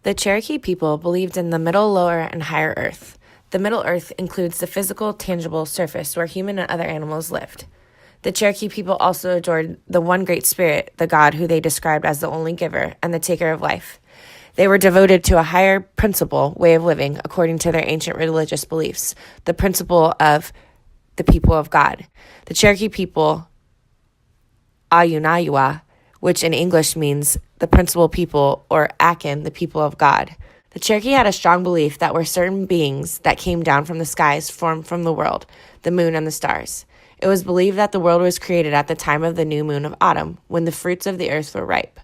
The Cherokee people believed in the middle, lower, and higher earth. The middle earth includes the physical, tangible surface where human and other animals lived. The Cherokee people also adored the one great spirit, the God who they described as the only giver and the taker of life. They were devoted to a higher principle, way of living, according to their ancient religious beliefs, the principle of the people of God. The Cherokee people, Ayunayua, which in English means the principal people, or Akin, the people of God. The Cherokee had a strong belief that were certain beings that came down from the skies formed from the world, the moon and the stars. It was believed that the world was created at the time of the new moon of autumn, when the fruits of the earth were ripe.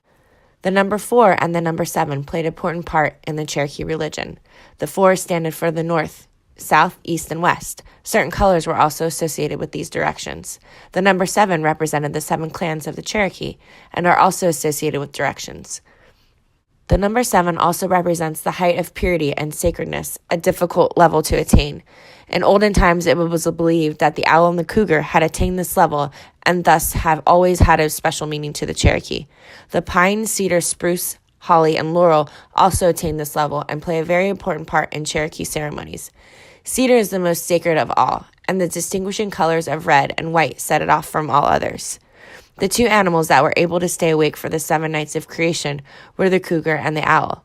The number 4 and the number 7 played an important part in the Cherokee religion. The 4 standed for the north, south, east, and west. Certain colors were also associated with these directions. The number 7 represented the 7 clans of the Cherokee and are also associated with directions. The number 7 also represents the height of purity and sacredness, a difficult level to attain. In olden times, it was believed that the owl and the cougar had attained this level and thus have always had a special meaning to the Cherokee. The pine, cedar, spruce, holly, and laurel also attain this level and play a very important part in Cherokee ceremonies. Cedar is the most sacred of all, and the distinguishing colors of red and white set it off from all others. The 2 animals that were able to stay awake for the 7 nights of creation were the cougar and the owl.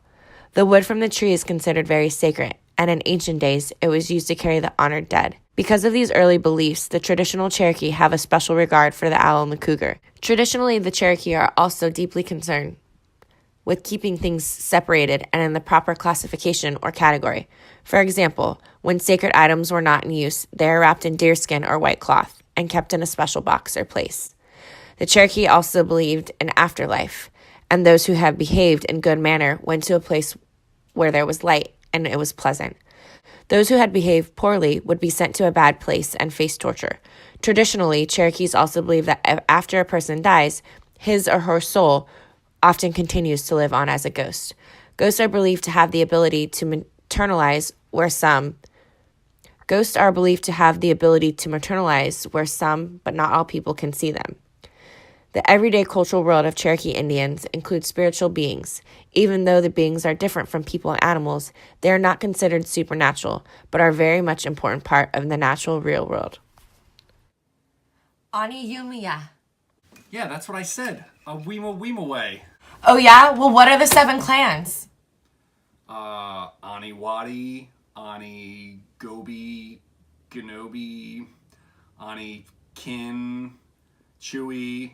The wood from the tree is considered very sacred, and in ancient days, it was used to carry the honored dead. Because of these early beliefs, the traditional Cherokee have a special regard for the owl and the cougar. Traditionally, the Cherokee are also deeply concerned with keeping things separated and in the proper classification or category. For example, when sacred items were not in use, they are wrapped in deerskin or white cloth and kept in a special box or place. The Cherokee also believed in afterlife, and those who had behaved in good manner went to a place where there was light and it was pleasant. Those who had behaved poorly would be sent to a bad place and face torture. Traditionally, Cherokees also believe that after a person dies, his or her soul often continues to live on as a ghost. Ghosts are believed to have the ability to maternalize where some, but not all people can see them. The everyday cultural world of Cherokee Indians includes spiritual beings. Even though the beings are different from people and animals, they are not considered supernatural, but are very much an important part of the natural real world. Ani Yumiya. Yeah, that's what I said. A Weema way. Oh yeah? Well, what are the 7 clans? Ani Wadi, Ani Gobi, Ganobi, Ani Kin, Chewy,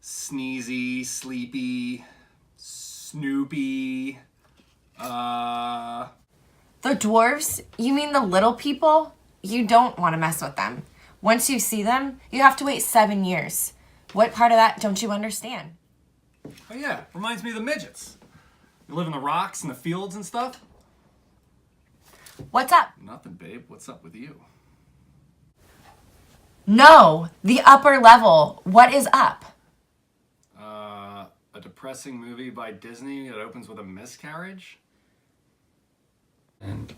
Sneezy, Sleepy, Snoopy, The dwarves? You mean the little people? You don't want to mess with them. Once you see them, you have to wait 7 years. What part of that don't you understand? Oh yeah, reminds me of the midgets. You live in the rocks and the fields and stuff? What's up? Nothing, babe. What's up with you? No, the upper level. What is up? A depressing movie by Disney that opens with a miscarriage? And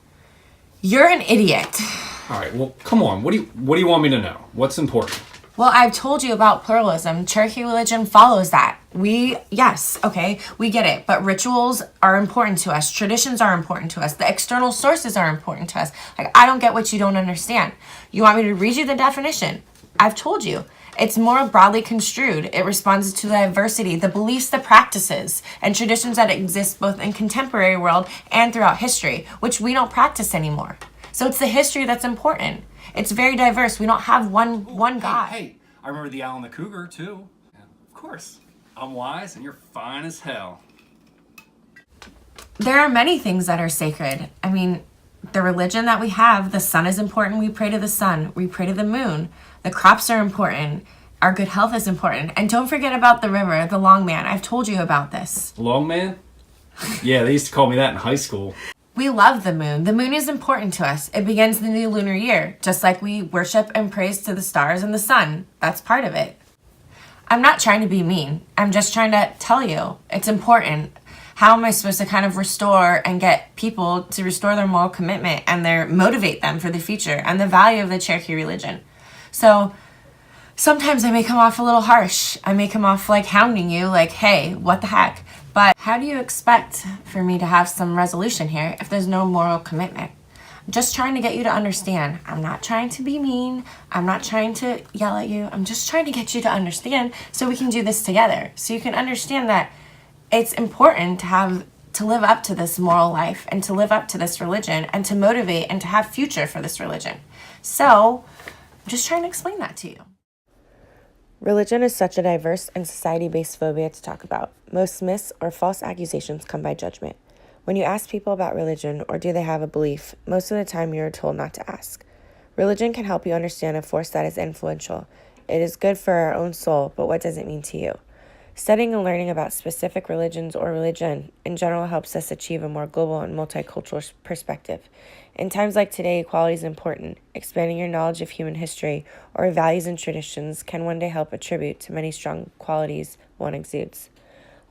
You're an idiot. all right, well, come on. What do you want me to know? What's important? Well, I've told you about pluralism. Cherokee religion follows that. Yes, okay, we get it. But rituals are important to us. Traditions are important to us. The external sources are important to us. Like, I don't get what you don't understand. You want me to read you the definition? I've told you. It's more broadly construed. It responds to the diversity, the beliefs, the practices, and traditions that exist both in contemporary world and throughout history, which we don't practice anymore. So it's the history that's important. It's very diverse. We don't have one God. Hey, I remember the owl and the cougar, too. Yeah, of course. I'm wise and you're fine as hell. There are many things that are sacred. I mean, the religion that we have, the sun is important. We pray to the sun. We pray to the moon. The crops are important. Our good health is important. And don't forget about the river, the Long Man. I've told you about this. Long man? Yeah, they used to call me that in high school. We love the moon. The moon is important to us. It begins the new lunar year, just like we worship and praise to the stars and the sun. That's part of it. I'm not trying to be mean. I'm just trying to tell you it's important. How am I supposed to kind of restore and get people to restore their moral commitment and motivate them for the future and the value of the Cherokee religion? So sometimes I may come off a little harsh. I may come off like hounding you, like, hey, what the heck? But how do you expect for me to have some resolution here if there's no moral commitment? I'm just trying to get you to understand. I'm not trying to be mean. I'm not trying to yell at you. I'm just trying to get you to understand so we can do this together. So you can understand that it's important to live up to this moral life and to live up to this religion and to motivate and to have future for this religion. So I'm just trying to explain that to you. Religion is such a diverse and society-based phobia to talk about. Most myths or false accusations come by judgment. When you ask people about religion or do they have a belief, most of the time you are told not to ask. Religion can help you understand a force that is influential. It is good for our own soul, but what does it mean to you? Studying and learning about specific religions or religion in general helps us achieve a more global and multicultural perspective. In times like today, equality is important. Expanding your knowledge of human history or values and traditions can one day help attribute to many strong qualities one exudes.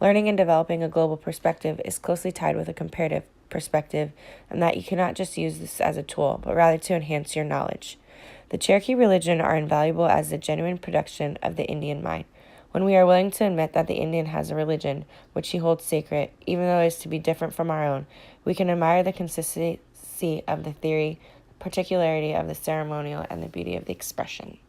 Learning and developing a global perspective is closely tied with a comparative perspective, and that you cannot just use this as a tool, but rather to enhance your knowledge. The Cherokee religion are invaluable as a genuine production of the Indian mind. When we are willing to admit that the Indian has a religion which he holds sacred, even though it is to be different from our own, we can admire the consistency of the theory, particularity of the ceremonial, and the beauty of the expression.